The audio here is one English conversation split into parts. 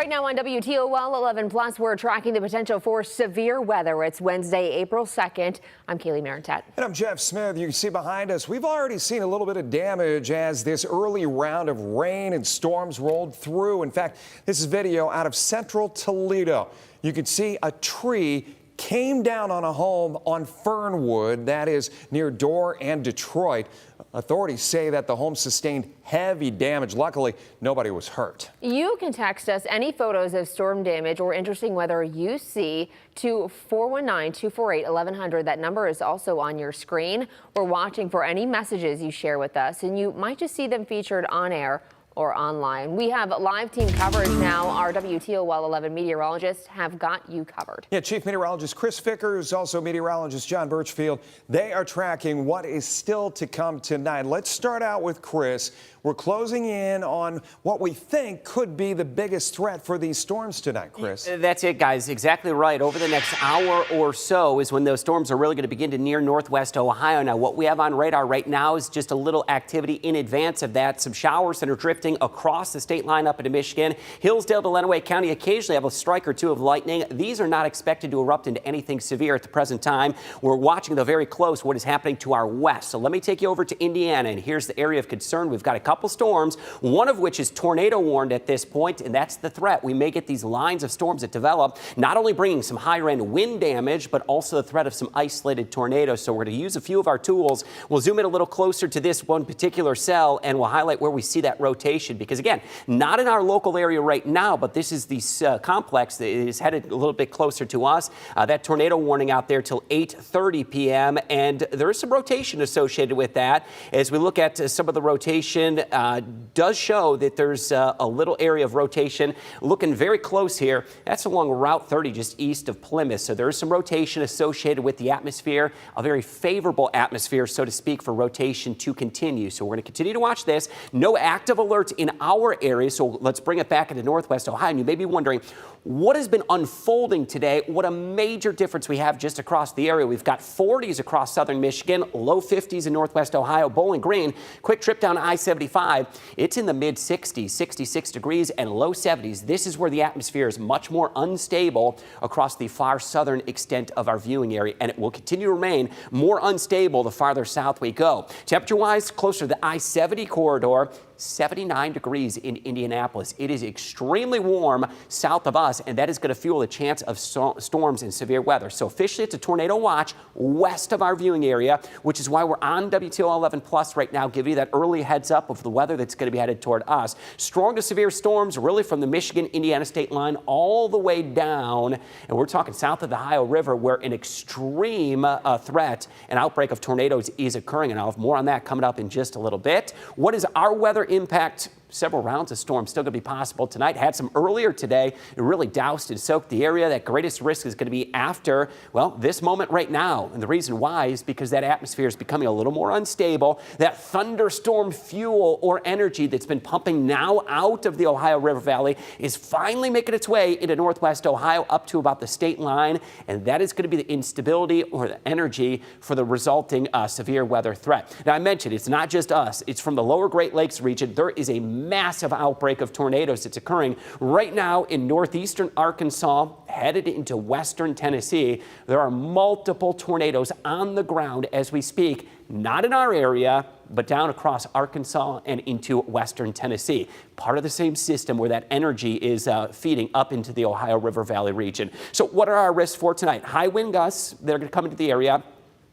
Right now on WTOL 11 Plus, we're tracking the potential for severe weather. It's Wednesday, April 2nd. I'm Kaylee Marentet. And I'm Jeff Smith. You can see behind us, we've already seen a little bit of damage as this early round of rain and storms rolled through. In fact, this is video out of central Toledo. You can see a tree came down on a home on Fernwood, that is near Dorr and Detroit. Authorities say that the home sustained heavy damage. Luckily, nobody was hurt. You can text us any photos of storm damage or interesting weather you see to 419-248-1100. That number is also on your screen. We're watching for any messages you share with us, and you might just see them featured on air or online. We have live team coverage now. Our WTOL 11 meteorologists have got you covered. Yeah, Chief Meteorologist Chris Vickers, also meteorologist John Birchfield. They are tracking what is still to come tonight. Let's start out with Chris. We're closing in on what we think could be the biggest threat for these storms tonight, Chris. That's it, guys. Exactly right. Over the next hour or so is when those storms are really going to begin to near northwest Ohio. Now, what we have on radar right now is just a little activity in advance of that. Some showers that are drifting across the state line up into Michigan. Hillsdale to Lenawee County occasionally have a strike or two of lightning. These are not expected to erupt into anything severe at the present time. We're watching, though, very close what is happening to our west. So let me take you over to Indiana, and here's the area of concern. We've got a couple storms, one of which is tornado warned at this point, and that's the threat. We may get these lines of storms that develop, not only bringing some higher end wind damage, but also the threat of some isolated tornadoes. So we're going to use a few of our tools. We'll zoom in a little closer to this one particular cell, and we'll highlight where we see that rotation, because again, not in our local area right now, but this is the complex that is headed a little bit closer to us. That tornado warning out there till 8:30 p.m. and there is some rotation associated with that. As we look at some of the rotation, does show that there's a little area of rotation looking very close here. That's along Route 30 just east of Plymouth. So there is some rotation associated with the atmosphere, a very favorable atmosphere, so to speak, for rotation to continue. So we're going to continue to watch this. No active alerts in our area, so let's bring it back into northwest Ohio. And you may be wondering, what has been unfolding today? What a major difference we have just across the area. We've got 40s across southern Michigan, low 50s in northwest Ohio, Bowling Green. Quick trip down to I-75. It's in the mid 60s, 66 degrees and low 70s. This is where the atmosphere is much more unstable across the far southern extent of our viewing area, and it will continue to remain more unstable the farther south we go. Temperature-wise, closer to the I-70 corridor, 79 degrees in Indianapolis. It is extremely warm south of us, and that is going to fuel a chance of storms and severe weather. So officially, it's a tornado watch west of our viewing area, which is why we're on WTOL 11 Plus right now, giving you that early heads up of the weather that's going to be headed toward us. Strong to severe storms really from the Michigan-Indiana state line all the way down, and we're talking south of the Ohio River, where an extreme threat, an outbreak of tornadoes is occurring, and I'll have more on that coming up in just a little bit. What is our weather impact? Several rounds of storms still going to be possible tonight. Had some earlier today. It really doused and soaked the area. That greatest risk is going to be after, well, this moment right now. And the reason why is because that atmosphere is becoming a little more unstable. That thunderstorm fuel or energy that's been pumping now out of the Ohio River Valley is finally making its way into northwest Ohio up to about the state line. And that is going to be the instability or the energy for the resulting severe weather threat. Now, I mentioned it's not just us. It's from the lower Great Lakes region. There is a massive outbreak of tornadoes that's occurring right now in northeastern Arkansas, headed into western Tennessee. There are multiple tornadoes on the ground as we speak, not in our area, but down across Arkansas and into western Tennessee. Part of the same system where that energy is feeding up into the Ohio River Valley region. So what are our risks for tonight? High wind gusts, they're going to come into the area.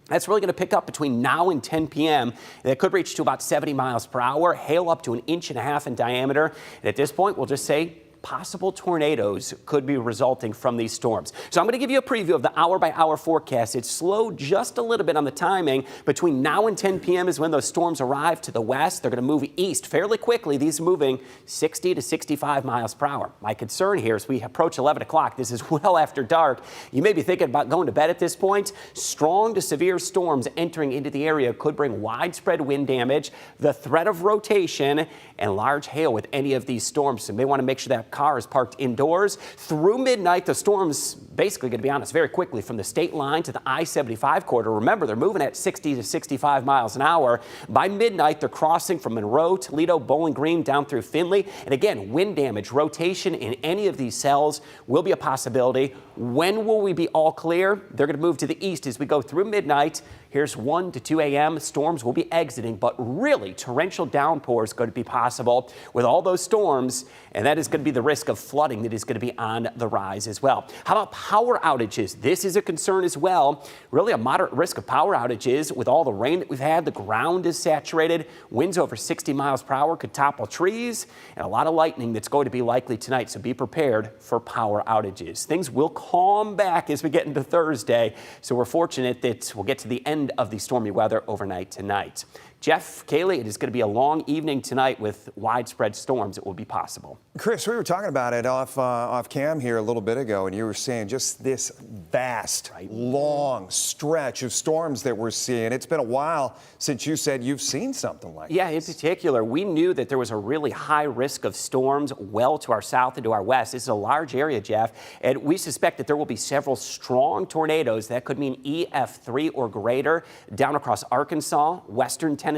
That's really going to pick up between now and 10 p.m. That could reach to about 70 miles per hour, hail up to 1.5 inches in diameter. And at this point, we'll just say possible tornadoes could be resulting from these storms. So I'm going to give you a preview of the hour-by-hour forecast. It's slowed just a little bit on the timing. Between now and 10 p.m. is when those storms arrive to the west. They're going to move east fairly quickly. These are moving 60 to 65 miles per hour. My concern here as we approach 11 o'clock, this is well after dark. You may be thinking about going to bed at this point. Strong to severe storms entering into the area could bring widespread wind damage, the threat of rotation, and large hail with any of these storms. So you may want to make sure that car is parked indoors. Through midnight, the storm's basically going to be on us very quickly from the state line to the I-75 corridor. Remember, they're moving at 60 to 65 miles an hour. By midnight, they're crossing from Monroe, Toledo, Bowling Green, down through Findlay. And again, wind damage, rotation in any of these cells will be a possibility. When will we be all clear? They're going to move to the east as we go through midnight. Here's 1 to 2 a.m. Storms will be exiting, but really torrential downpours going to be possible with all those storms, and that is going to be the risk of flooding that is going to be on the rise as well. How about power outages? This is a concern as well. Really a moderate risk of power outages with all the rain that we've had. The ground is saturated. Winds over 60 miles per hour could topple trees, and a lot of lightning that's going to be likely tonight, so be prepared for power outages. Things will calm back as we get into Thursday, so we're fortunate that we'll get to the end of the stormy weather overnight tonight. Jeff, Kaylee, it is going to be a long evening tonight with widespread storms that will be possible. Chris, we were talking about it off cam here a little bit ago, and you were saying just this vast, long stretch of storms that we're seeing. It's been a while since you said you've seen something like this. Yeah, in particular, we knew that there was a really high risk of storms well to our south and to our west. This is a large area, Jeff, and we suspect that there will be several strong tornadoes. That could mean EF3 or greater down across Arkansas, western Tennessee,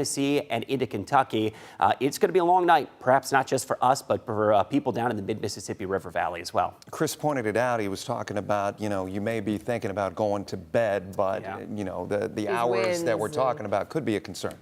and into Kentucky. It's going to be a long night, perhaps not just for us, but for people down in the mid-Mississippi River Valley as well. Chris pointed it out. He was talking about, you may be thinking about going to bed, but, the hours that we're talking about could be a concern.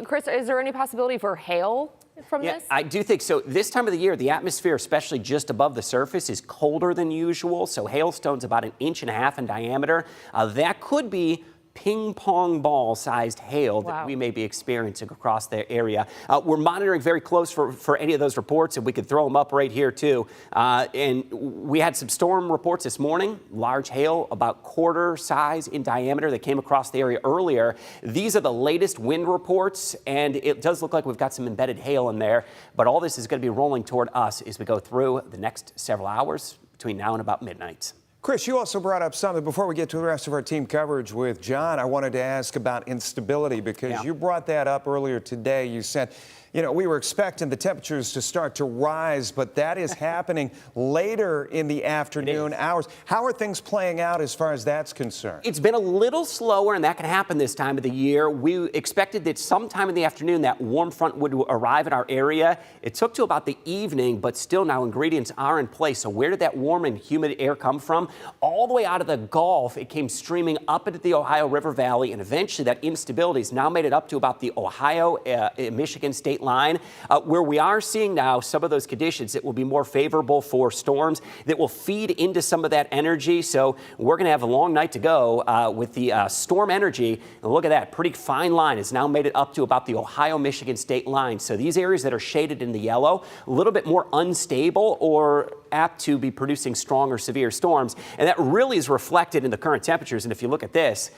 Chris, is there any possibility for hail from this? I do think so. This time of the year, the atmosphere, especially just above the surface, is colder than usual. So hailstones about 1.5 inches in diameter. That could be ping pong ball sized hail that we may be experiencing across the area. We're monitoring very close for any of those reports, and we could throw them up right here too. And we had some storm reports this morning, large hail about quarter size in diameter that came across the area earlier. These are the latest wind reports, and it does look like we've got some embedded hail in there, but all this is going to be rolling toward us as we go through the next several hours between now and about midnight. Chris, you also brought up something before we get to the rest of our team coverage with John. I wanted to ask about instability because you brought that up earlier today. You said, we were expecting the temperatures to start to rise, but that is happening later in the afternoon hours. How are things playing out as far as that's concerned? It's been a little slower, and that can happen this time of the year. We expected that sometime in the afternoon that warm front would arrive in our area. It took to about the evening, but still now ingredients are in place. So where did that warm and humid air come from? All the way out of the Gulf, it came streaming up into the Ohio River Valley, and eventually that instability has now made it up to about the Ohio-Michigan state line, where we are seeing now some of those conditions that will be more favorable for storms that will feed into some of that energy. So we're going to have a long night to go with the storm energy. And look at that, pretty fine line has now made it up to about the Ohio-Michigan state line. So these areas that are shaded in the yellow, a little bit more unstable or apt to be producing strong or severe storms. And that really is reflected in the current temperatures. And if you look at this,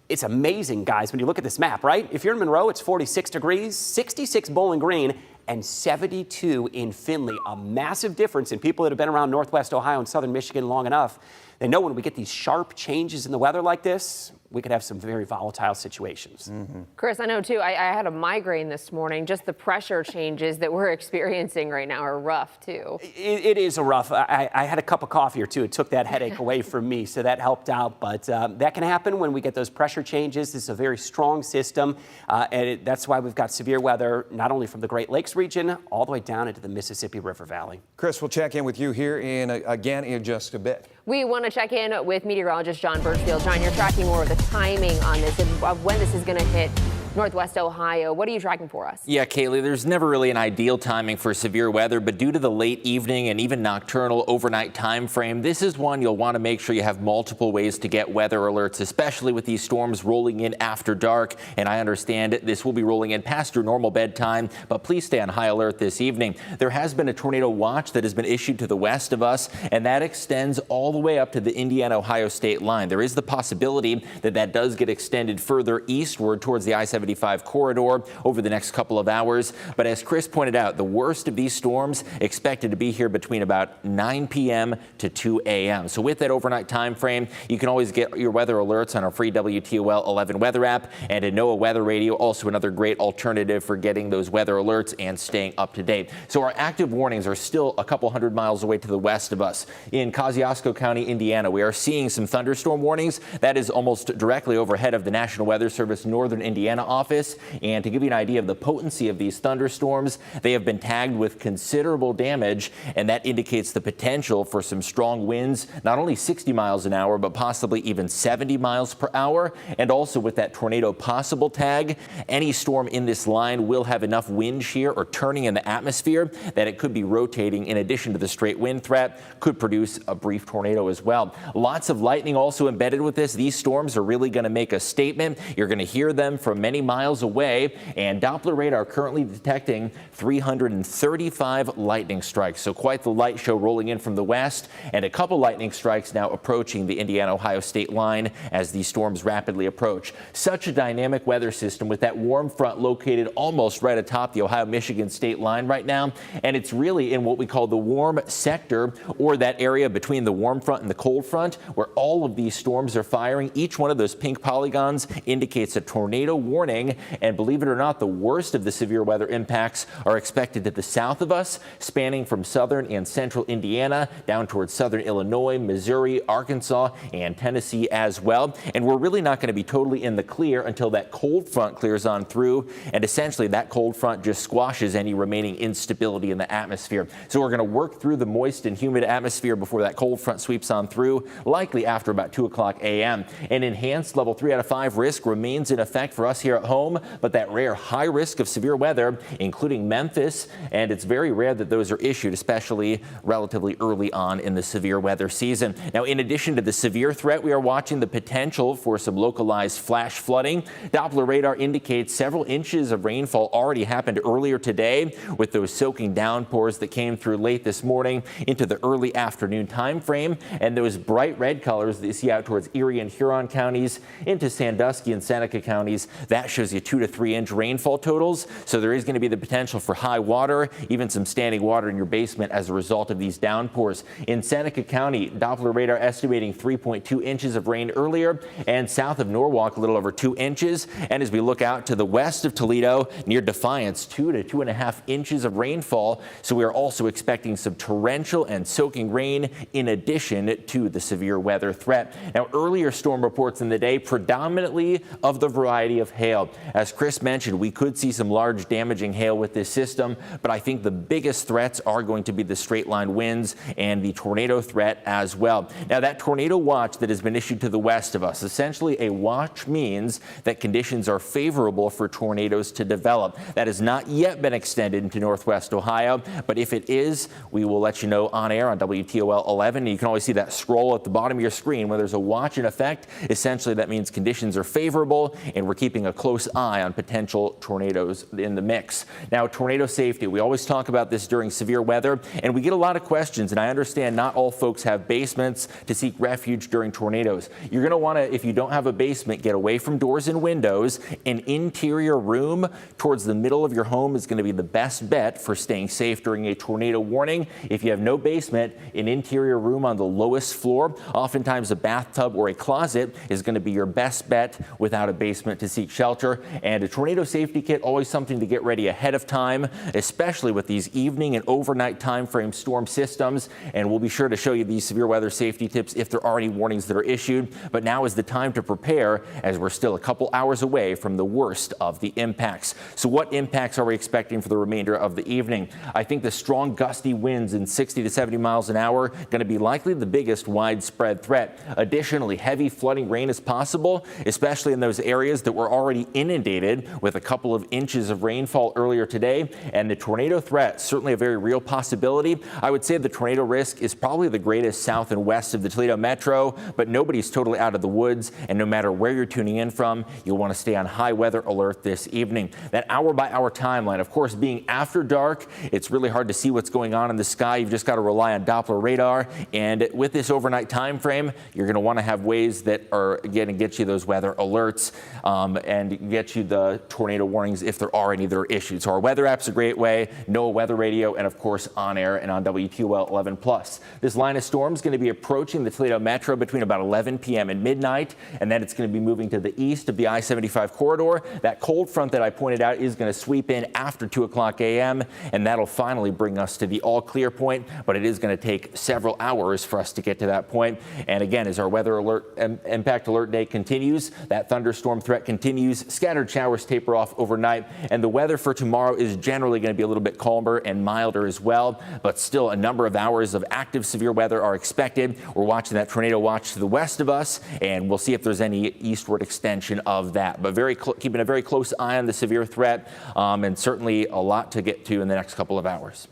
it's amazing, guys, when you look at this map, right? If you're in Monroe, it's 46 degrees, 66 Bowling Green, and 72 in Findlay. A massive difference in people that have been around Northwest Ohio and Southern Michigan long enough. They know when we get these sharp changes in the weather like this, we could have some very volatile situations. Chris, I know too, I had a migraine this morning. Just the pressure changes that we're experiencing right now are rough too. It is a rough. I had a cup of coffee or two. It took that headache away from me, so that helped out. But that can happen when we get those pressure changes. This is a very strong system, and that's why we've got severe weather, not only from the Great Lakes region, all the way down into the Mississippi River Valley. Chris, we'll check in with you here again in just a bit. We want to check in with meteorologist John Birchfield. John, you're tracking more of the timing on this and when this is going to hit Northwest Ohio. What are you tracking for us? Yeah, Kaylee, there's never really an ideal timing for severe weather, but due to the late evening and even nocturnal overnight time frame, this is one you'll want to make sure you have multiple ways to get weather alerts, especially with these storms rolling in after dark. And I understand this will be rolling in past your normal bedtime, but please stay on high alert this evening. There has been a tornado watch that has been issued to the west of us, and that extends all the way up to the Indiana-Ohio state line. There is the possibility that that does get extended further eastward towards the I-75 I-75 corridor over the next couple of hours. But as Chris pointed out, the worst of these storms expected to be here between about 9 p.m. to 2 a.m. So with that overnight time frame, you can always get your weather alerts on our free WTOL 11 weather app and a NOAA weather radio, also another great alternative for getting those weather alerts and staying up to date. So our active warnings are still a couple hundred miles away to the west of us. In Kosciuszko County, Indiana, we are seeing some thunderstorm warnings. That is almost directly overhead of the National Weather Service Northern Indiana office. And to give you an idea of the potency of these thunderstorms, they have been tagged with considerable damage, and that indicates the potential for some strong winds, not only 60 miles an hour, but possibly even 70 miles per hour. And also with that tornado possible tag, any storm in this line will have enough wind shear or turning in the atmosphere that it could be rotating. In addition to the straight wind threat, could produce a brief tornado as well. Lots of lightning also embedded with this. These storms are really going to make a statement. You're going to hear them from many miles away, and Doppler radar currently detecting 335 lightning strikes. So quite the light show rolling in from the west, and a couple lightning strikes now approaching the Indiana-Ohio state line as these storms rapidly approach. Such a dynamic weather system with that warm front located almost right atop the Ohio-Michigan state line right now, and it's really in what we call the warm sector, or that area between the warm front and the cold front, where all of these storms are firing. Each one of those pink polygons indicates a tornado warning, and believe it or not, the worst of the severe weather impacts are expected to the south of us, spanning from southern and central Indiana down towards southern Illinois, Missouri, Arkansas, and Tennessee as well. And we're really not going to be totally in the clear until that cold front clears on through, and essentially that cold front just squashes any remaining instability in the atmosphere. So we're going to work through the moist and humid atmosphere before that cold front sweeps on through, likely after about 2 o'clock a.m. An enhanced level 3 out of 5 risk remains in effect for us here at home, but that rare high risk of severe weather, including Memphis, and it's very rare that those are issued, especially relatively early on in the severe weather season. Now, in addition to the severe threat, we are watching the potential for some localized flash flooding. Doppler radar indicates several inches of rainfall already happened earlier today, with those soaking downpours that came through late this morning into the early afternoon time frame, and those bright red colors that you see out towards Erie and Huron counties into Sandusky and Seneca counties, that shows you 2 to 3 inch rainfall totals. So there is going to be the potential for high water, even some standing water in your basement as a result of these downpours. In Seneca County, Doppler radar estimating 3.2 inches of rain earlier, and south of Norwalk a little over 2 inches. And as we look out to the west of Toledo near Defiance, 2 to 2.5 inches of rainfall. So we are also expecting some torrential and soaking rain in addition to the severe weather threat. Now, earlier storm reports in the day predominantly of the variety of hail. As Chris mentioned, we could see some large damaging hail with this system, but I think the biggest threats are going to be the straight line winds and the tornado threat as well. Now, that tornado watch that has been issued to the west of us, essentially a watch means that conditions are favorable for tornadoes to develop. That has not yet been extended into northwest Ohio, but if it is, we will let you know on air on WTOL 11. And you can always see that scroll at the bottom of your screen where there's a watch in effect. Essentially, that means conditions are favorable, and we're keeping a close eye on potential tornadoes in the mix. Now, tornado safety. We always talk about this during severe weather, and we get a lot of questions, and I understand not all folks have basements to seek refuge during tornadoes. You're going to want to, if you don't have a basement, get away from doors and windows. An interior room towards the middle of your home is going to be the best bet for staying safe during a tornado warning. If you have no basement, an interior room on the lowest floor, oftentimes a bathtub or a closet, is going to be your best bet without a basement to seek shelter. And a tornado safety kit, always something to get ready ahead of time, especially with these evening and overnight time frame storm systems. And we'll be sure to show you these severe weather safety tips if there are any warnings that are issued. But now is the time to prepare, as we're still a couple hours away from the worst of the impacts. So what impacts are we expecting for the remainder of the evening? I think the strong gusty winds in 60 to 70 miles an hour going to be likely the biggest widespread threat. Additionally, heavy flooding rain is possible, especially in those areas that were already inundated with a couple of inches of rainfall earlier today. And the tornado threat, certainly a very real possibility. I would say the tornado risk is probably the greatest south and west of the Toledo metro, but nobody's totally out of the woods. And no matter where you're tuning in from, you'll want to stay on high weather alert this evening. That hour by hour timeline, of course, being after dark, it's really hard to see what's going on in the sky. You've just got to rely on Doppler radar. And with this overnight time frame, you're going to want to have ways that are going to get you those weather alerts. And and get you the tornado warnings if there are any that are issued. So our weather app's a great way, NOAA weather radio, and of course on air and on WTOL 11+. This line of storm is going to be approaching the Toledo metro between about 11 p.m. and midnight, and then it's going to be moving to the east of the I-75 corridor. That cold front that I pointed out is going to sweep in after 2 o'clock a.m., and that'll finally bring us to the all clear point, but it is going to take several hours for us to get to that point. And again, as our weather alert impact alert day continues, that thunderstorm threat continues. Scattered showers taper off overnight, and the weather for tomorrow is generally going to be a little bit calmer and milder as well, but still a number of hours of active severe weather are expected. We're watching that tornado watch to the west of us, and we'll see if there's any eastward extension of that. But keeping a very close eye on the severe threat, and certainly a lot to get to in the next couple of hours.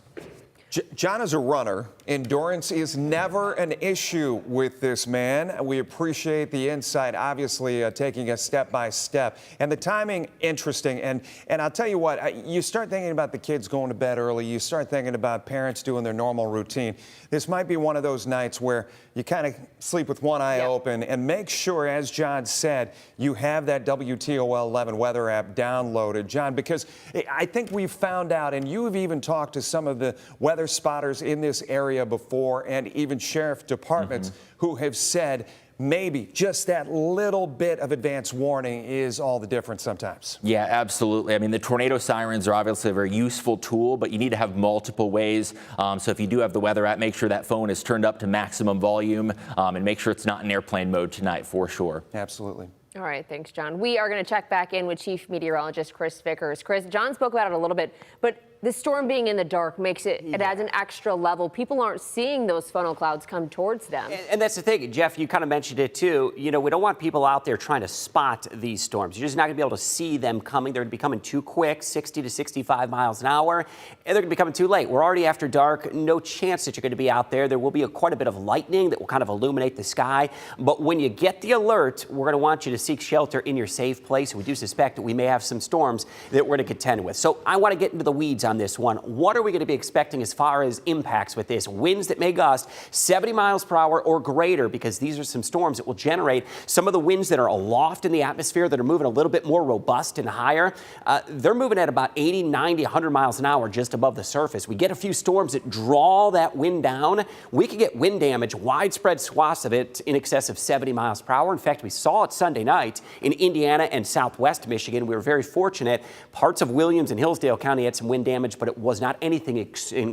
John is a runner. Endurance is never an issue with this man. We appreciate the insight, obviously taking us step by step. And the timing, interesting. And I'll tell you what, you start thinking about the kids going to bed early. You start thinking about parents doing their normal routine. This might be one of those nights where you kind of sleep with one eye open, and make sure, as John said, you have that WTOL 11 weather app downloaded, John, because I think we've found out, and you have even talked to some of the weather spotters in this area before, and even sheriff departments who have said maybe just that little bit of advance warning is all the difference sometimes. Yeah, absolutely. I mean, the tornado sirens are obviously a very useful tool, but you need to have multiple ways. So if you do have the weather app, make sure that phone is turned up to maximum volume, and make sure it's not in airplane mode tonight for sure. Absolutely. All right, thanks, John. We are going to check back in with Chief Meteorologist Chris Vickers. Chris, John spoke about it a little bit, but the storm being in the dark makes it adds an extra level. People aren't seeing those funnel clouds come towards them. And that's the thing, Jeff, you kind of mentioned it too. You know, we don't want people out there trying to spot these storms. You're just not going to be able to see them coming. They're going to be coming too quick, 60 to 65 miles an hour, and they're going to be coming too late. We're already after dark. No chance that you're going to be out there. There will be quite a bit of lightning that will kind of illuminate the sky. But when you get the alert, we're going to want you to seek shelter in your safe place. We do suspect that we may have some storms that we're going to contend with. So I want to get into the weeds on this one. What are we going to be expecting as far as impacts with this? Winds that may gust 70 miles per hour or greater, because these are some storms that will generate some of the winds that are aloft in the atmosphere that are moving a little bit more robust and higher. They're moving at about 80, 90, 100 miles an hour just above the surface. We get a few storms that draw that wind down. We could get wind damage, widespread swaths of it in excess of 70 miles per hour. In fact, we saw it Sunday night in Indiana and southwest Michigan. We were very fortunate. Parts of Williams and Hillsdale County had some wind damage, but it was not anything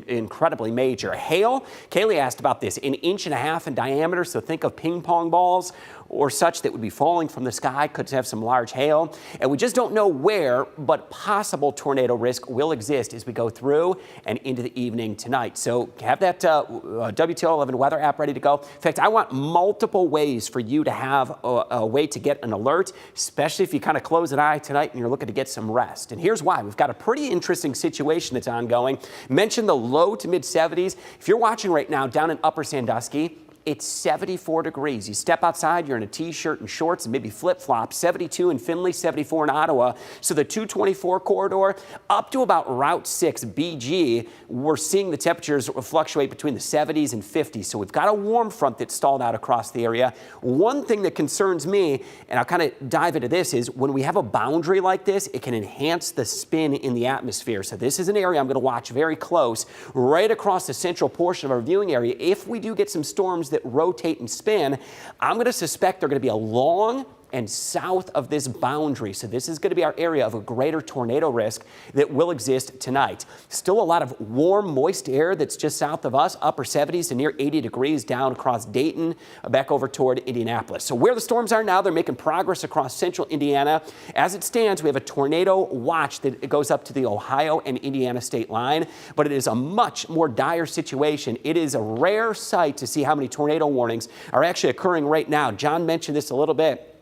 incredibly major. Hail, Kaylee asked about this, 1.5 inches in diameter, so think of ping pong balls or such that would be falling from the sky, could have some large hail. And we just don't know where, but possible tornado risk will exist as we go through and into the evening tonight. So have that WTOL 11 weather app ready to go. In fact, I want multiple ways for you to have a way to get an alert, especially if you kind of close an eye tonight and you're looking to get some rest. And here's why. We've got a pretty interesting situation that's ongoing. Mentioned the low to mid 70s. If you're watching right now down in Upper Sandusky, it's 74 degrees. You step outside, you're in a t-shirt and shorts and maybe flip-flops. 72 in Findlay, 74 in Ottawa. So the 224 corridor up to about Route 6 BG, we're seeing the temperatures fluctuate between the 70s and 50s. So we've got a warm front that's stalled out across the area. One thing that concerns me, and I'll kind of dive into this, is when we have a boundary like this, it can enhance the spin in the atmosphere. So this is an area I'm going to watch very close, right across the central portion of our viewing area. If we do get some storms that rotate and spin, I'm going to suspect they're going to be along and south of this boundary. So this is going to be our area of a greater tornado risk that will exist tonight. Still a lot of warm, moist air that's just south of us, upper 70s to near 80 degrees down across Dayton, back over toward Indianapolis. So where the storms are now, they're making progress across central Indiana. As it stands, we have a tornado watch that goes up to the Ohio and Indiana state line, but it is a much more dire situation. It is a rare sight to see how many tornado warnings are actually occurring right now. John mentioned this a little bit.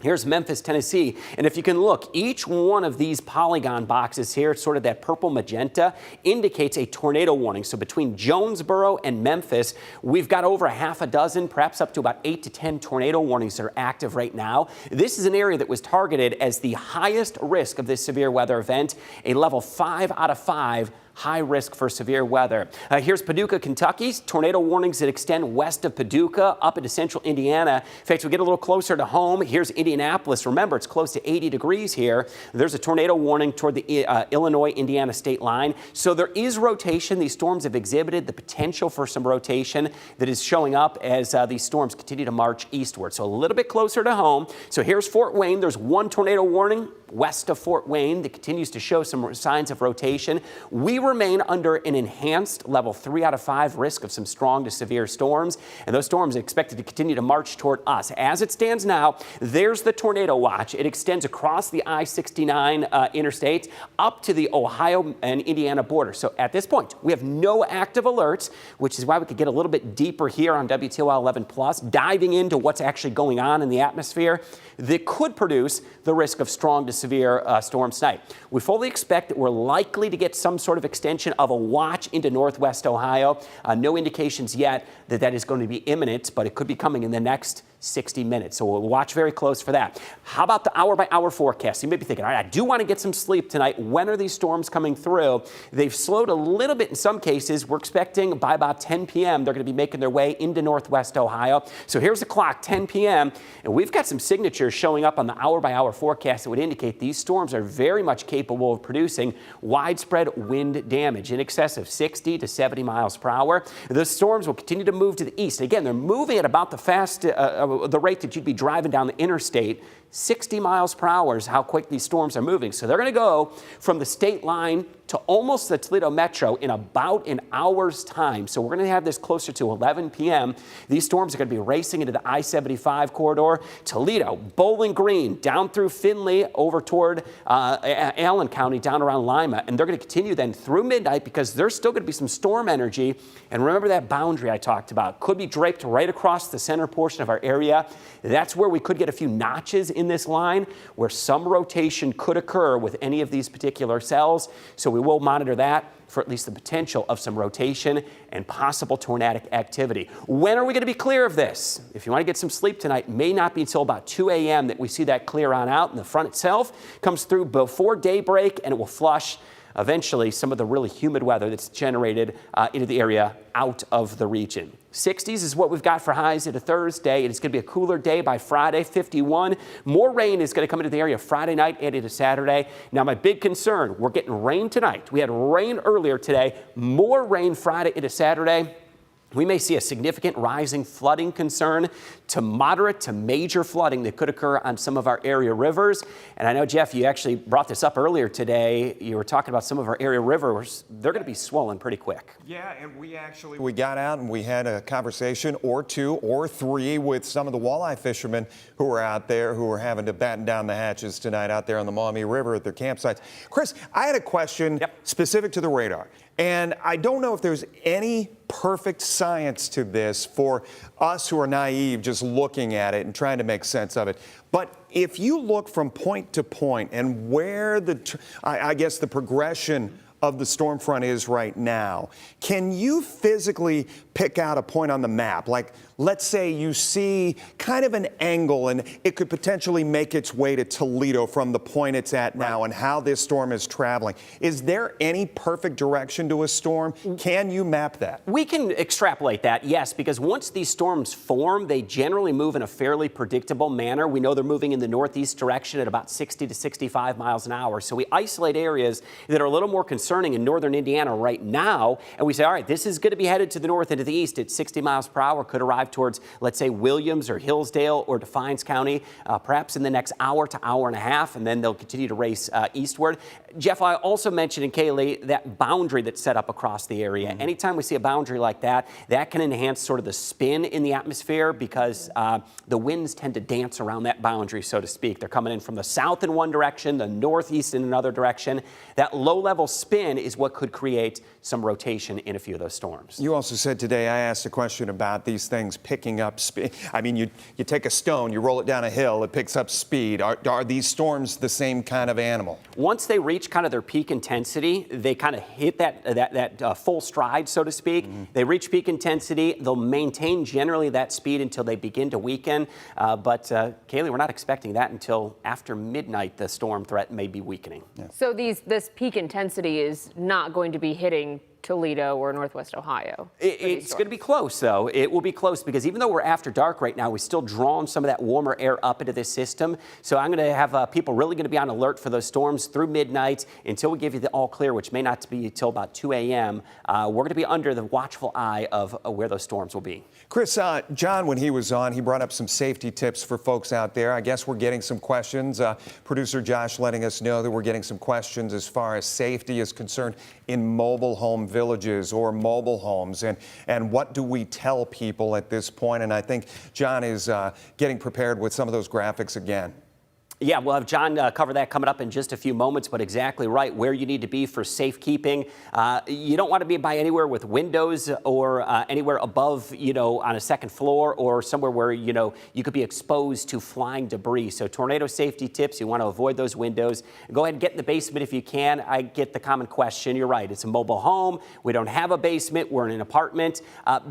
Here's Memphis, Tennessee, and if you can look, each one of these polygon boxes here, sort of that purple magenta, indicates a tornado warning. So between Jonesboro and Memphis, we've got over a half a dozen, perhaps up to about 8 to 10 tornado warnings that are active right now. This is an area that was targeted as the highest risk of this severe weather event, a level 5 out of 5 high risk for severe weather. Here's Paducah, Kentucky. Tornado warnings that extend west of Paducah up into central Indiana. In fact, we get a little closer to home. Here's Indianapolis. Remember, it's close to 80 degrees here. There's a tornado warning toward the Illinois-Indiana state line. So there is rotation. These storms have exhibited the potential for some rotation that is showing up as these storms continue to march eastward. So a little bit closer to home. So here's Fort Wayne. There's one tornado warning west of Fort Wayne that continues to show some signs of rotation. We remain under an enhanced level 3 out of 5 risk of some strong to severe storms, and those storms are expected to continue to march toward us. As it stands now, there's the tornado watch. It extends across the I-69 interstate up to the Ohio and Indiana border. So at this point, we have no active alerts, which is why we could get a little bit deeper here on WTOL 11 Plus, diving into what's actually going on in the atmosphere that could produce the risk of strong to severe storms tonight. We fully expect that we're likely to get some sort of extension of a watch into northwest Ohio. No indications yet that that is going to be imminent, but it could be coming in the next 60 minutes. So we'll watch very close for that. How about the hour-by-hour forecast? You may be thinking, all right, I do want to get some sleep tonight. When are these storms coming through? They've slowed a little bit in some cases. We're expecting by about 10 p.m. they're going to be making their way into northwest Ohio. So here's the clock, 10 p.m., and we've got some signatures showing up on the hour-by-hour forecast that would indicate these storms are very much capable of producing widespread wind damage in excess of 60 to 70 miles per hour. The storms will continue to move to the east. Again, they're moving at about the rate that you'd be driving down the interstate. 60 miles per hour is how quick these storms are moving. So they're going to go from the state line to almost the Toledo Metro in about an hour's time. So we're going to have this closer to 11 p.m. These storms are going to be racing into the I-75 corridor, Toledo, Bowling Green, down through Findlay, over toward Allen County, down around Lima. And they're going to continue then through midnight because there's still going to be some storm energy. And remember that boundary I talked about could be draped right across the center portion of our area. That's where we could get a few notches in this line where some rotation could occur with any of these particular cells. So we will monitor that for at least the potential of some rotation and possible tornadic activity. When are we going to be clear of this? If you want to get some sleep tonight, may not be until about 2 a.m. that we see that clear on out, and the front itself comes through before daybreak, and it will flush eventually some of the really humid weather that's generated into the area out of the region. 60s is what we've got for highs into Thursday. It's going to be a cooler day by Friday, 51. More rain is going to come into the area Friday night and into Saturday. Now, my big concern, we're getting rain tonight. We had rain earlier today. More rain Friday into Saturday. We may see a significant rising flooding concern to moderate to major flooding that could occur on some of our area rivers. And I know, Jeff, you actually brought this up earlier today. You were talking about some of our area rivers. They're going to be swollen pretty quick. Yeah, and we got out and we had a conversation or two or three with some of the walleye fishermen who are out there who are having to batten down the hatches tonight out there on the Maumee River at their campsites. Chris, I had a question specific to the radar. And I don't know if there's any perfect science to this for us who are naive just looking at it and trying to make sense of it. But if you look from point to point and where I guess the progression of the storm front is right now, can you physically pick out a point on the map? Like, let's say you see kind of an angle and it could potentially make its way to Toledo from the point it's at now and how this storm is traveling. Is there any perfect direction to a storm? Can you map that? We can extrapolate that, yes, because once these storms form, they generally move in a fairly predictable manner. We know they're moving in the northeast direction at about 60 to 65 miles an hour. So we isolate areas that are a little more concerning in northern Indiana right now, and we say, all right, this is going to be headed to the north and to the east at 60 miles per hour, could arrive towards, let's say, Williams or Hillsdale or Defiance County, perhaps in the next hour to hour and a half, and then they'll continue to race eastward. Jeff, I also mentioned in Kaylee that boundary that's set up across the area. Anytime we see a boundary like that, that can enhance sort of the spin in the atmosphere because the winds tend to dance around that boundary, so to speak. They're coming in from the south in one direction, the northeast in another direction. That low-level spin is what could create some rotation in a few of those storms. You also said today, I asked a question about these things picking up speed. I mean, you take a stone, you roll it down a hill, it picks up speed. Are these storms the same kind of animal? Once they reach kind of their peak intensity, they kind of hit that full stride, so to speak. They reach peak intensity. They'll maintain generally that speed until they begin to weaken. But Kaylee, we're not expecting that until after midnight. The storm threat may be weakening. So this peak intensity is not going to be hitting Toledo or Northwest Ohio. It's going to be close, though. It will be close because even though we're after dark right now, we're still drawing some of that warmer air up into this system. So I'm going to have people really going to be on alert for those storms through midnight until we give you the all clear, which may not be until about 2 a.m. We're going to be under the watchful eye of where those storms will be. Chris, John, when he was on, he brought up some safety tips for folks out there. I guess we're getting some questions. Producer Josh letting us know that we're getting some questions as far as safety is concerned in mobile home villages or mobile homes. And what do we tell people at this point? And I think John is getting prepared with some of those graphics again. Yeah, we'll have John cover that coming up in just a few moments, but exactly right, where you need to be for safekeeping. You don't want to be by anywhere with windows or anywhere above, on a second floor or somewhere where, you could be exposed to flying debris. So tornado safety tips, you want to avoid those windows. Go ahead and get in the basement if you can. I get the common question. You're right. It's a mobile home. We don't have a basement. We're in an apartment.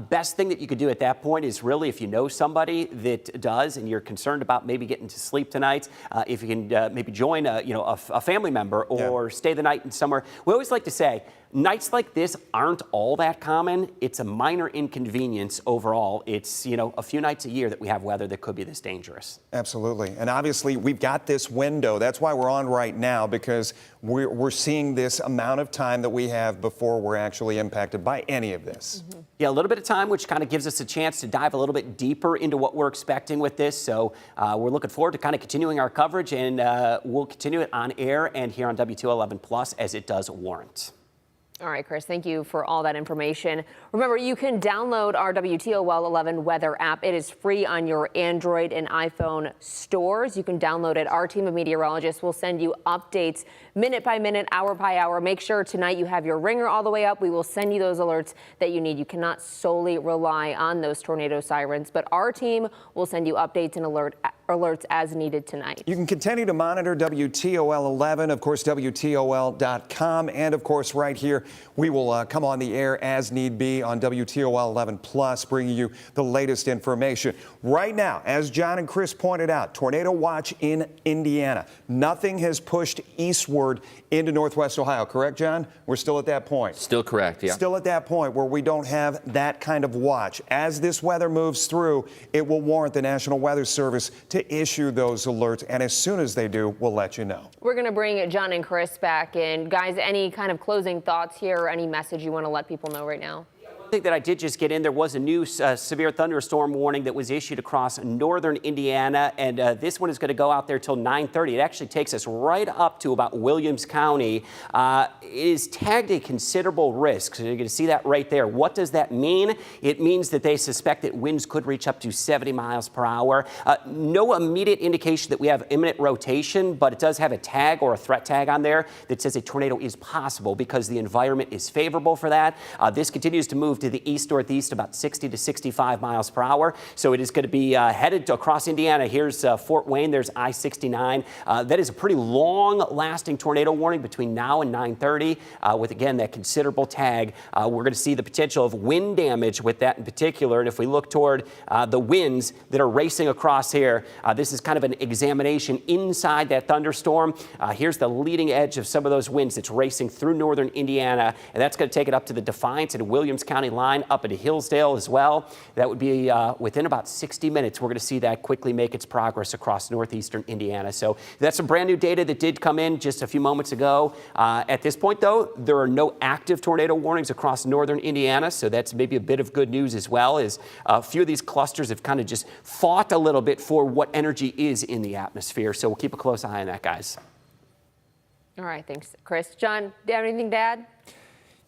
Best thing that you could do at that point is really, if you know somebody that does and you're concerned about maybe getting to sleep tonight, if you can maybe join a family member or stay the night in somewhere. We always like to say, nights like this aren't all that common. It's a minor inconvenience overall. It's, a few nights a year that we have weather that could be this dangerous. Absolutely. And obviously, we've got this window. That's why we're on right now, because we're seeing this amount of time that we have before we're actually impacted by any of this. Mm-hmm. Yeah, a little bit of time, which kind of gives us a chance to dive a little bit deeper into what we're expecting with this. So we're looking forward to kind of continuing our coverage, and we'll continue it on air and here on WTOL 11 Plus as it does warrant. All right, Chris, thank you for all that information. Remember, you can download our WTOL 11 weather app. It is free on your Android and iPhone stores. You can download it. Our team of meteorologists will send you updates minute by minute, hour by hour. Make sure tonight you have your ringer all the way up. We will send you those alerts that you need. You cannot solely rely on those tornado sirens, but our team will send you updates and alerts as needed tonight. You can continue to monitor WTOL 11, of course, WTOL.com, and of course, right here, we will come on the air as need be on WTOL 11 Plus, bringing you the latest information. Right now, as John and Chris pointed out, tornado watch in Indiana. Nothing has pushed eastward into Northwest Ohio, correct, John? We're still at that point. Still correct, yeah. Still at that point where we don't have that kind of watch. As this weather moves through, it will warrant the National Weather Service to issue those alerts, and as soon as they do, we'll let you know. We're going to bring John and Chris back in. Guys, any kind of closing thoughts here or any message you want to let people know right now? Thing that I did just get in, there was a new severe thunderstorm warning that was issued across northern Indiana, and this one is going to go out there till 9:30. It actually takes us right up to about Williams County. It is tagged a considerable risk, so you're going to see that right there. What does that mean? It means that they suspect that winds could reach up to 70 miles per hour. No immediate indication that we have imminent rotation, but it does have a tag or a threat tag on there that says a tornado is possible because the environment is favorable for that. This continues to move to the east-northeast about 60 to 65 miles per hour. So it is going to be headed across Indiana. Here's Fort Wayne. There's I-69. That is a pretty long-lasting tornado warning between now and 9:30 with, again, that considerable tag. We're going to see the potential of wind damage with that in particular. And if we look toward the winds that are racing across here, this is kind of an examination inside that thunderstorm. Here's the leading edge of some of those winds that's racing through northern Indiana, and that's going to take it up to the Defiance and Williams County line, up into Hillsdale as well. That would be within about 60 minutes. We're going to see that quickly make its progress across northeastern Indiana. So that's some brand new data that did come in just a few moments ago. At this point, though, there are no active tornado warnings across northern Indiana, so that's maybe a bit of good news as well, as a few of these clusters have kind of just fought a little bit for what energy is in the atmosphere. So we'll keep a close eye on that, guys. All right, thanks, Chris. John, do you have anything to add?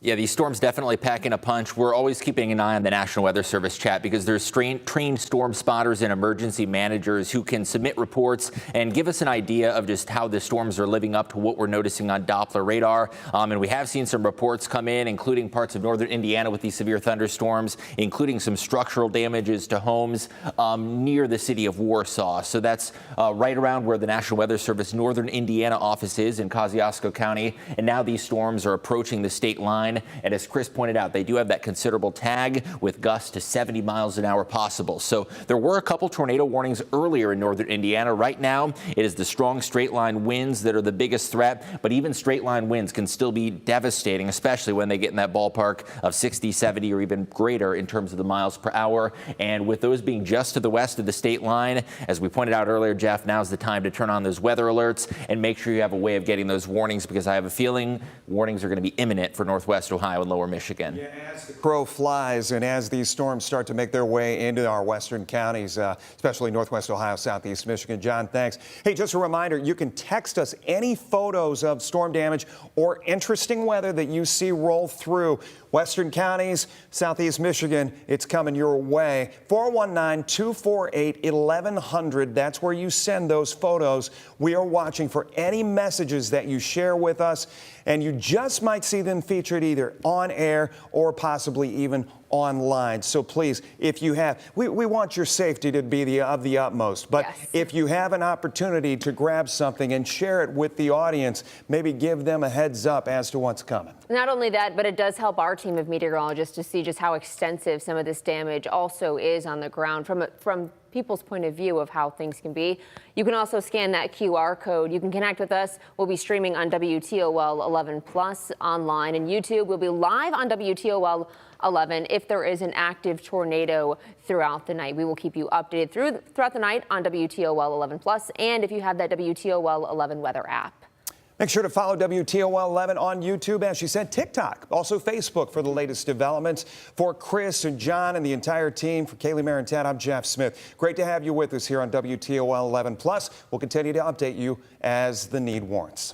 Yeah, these storms definitely packing a punch. We're always keeping an eye on the National Weather Service chat because there's trained storm spotters and emergency managers who can submit reports and give us an idea of just how the storms are living up to what we're noticing on Doppler radar. And we have seen some reports come in, including parts of northern Indiana with these severe thunderstorms, including some structural damages to homes near the city of Warsaw. So that's right around where the National Weather Service northern Indiana office is in Kosciuszko County. And now these storms are approaching the state line. line. And as Chris pointed out, they do have that considerable tag with gusts to 70 miles an hour possible. So there were a couple tornado warnings earlier in northern Indiana. Right now, it is the strong straight line winds that are the biggest threat, but even straight line winds can still be devastating, especially when they get in that ballpark of 60, 70, or even greater in terms of the miles per hour. And with those being just to the west of the state line, as we pointed out earlier, Jeff, now's the time to turn on those weather alerts and make sure you have a way of getting those warnings, because I have a feeling warnings are going to be imminent for northwest Ohio and lower Michigan. Yeah, as the crow flies and as these storms start to make their way into our western counties, especially northwest Ohio, southeast Michigan. John, thanks. Hey, just a reminder, you can text us any photos of storm damage or interesting weather that you see roll through western counties, southeast Michigan. It's coming your way. 419-248-1100. That's where you send those photos. We are watching for any messages that you share with us, and you just might see them featured either on air or possibly even online. So please, if you have, we want your safety to be of the utmost, but yes, if you have an opportunity to grab something and share it with the audience, maybe give them a heads up as to what's coming. Not only that, but it does help our team of meteorologists to see just how extensive some of this damage also is on the ground from people's point of view of how things can be. You can also scan that QR code. You can connect with us. We'll be streaming on WTOL 11 Plus online and YouTube. We'll be live on WTOL 11 if there is an active tornado throughout the night. We will keep you updated throughout the night on WTOL 11 Plus, and if you have that WTOL 11 weather app. Make sure to follow WTOL 11 on YouTube, as she said, TikTok, also Facebook for the latest developments. For Chris and John and the entire team, for Kaylee Marintat, I'm Jeff Smith. Great to have you with us here on WTOL 11 Plus. We'll continue to update you as the need warrants.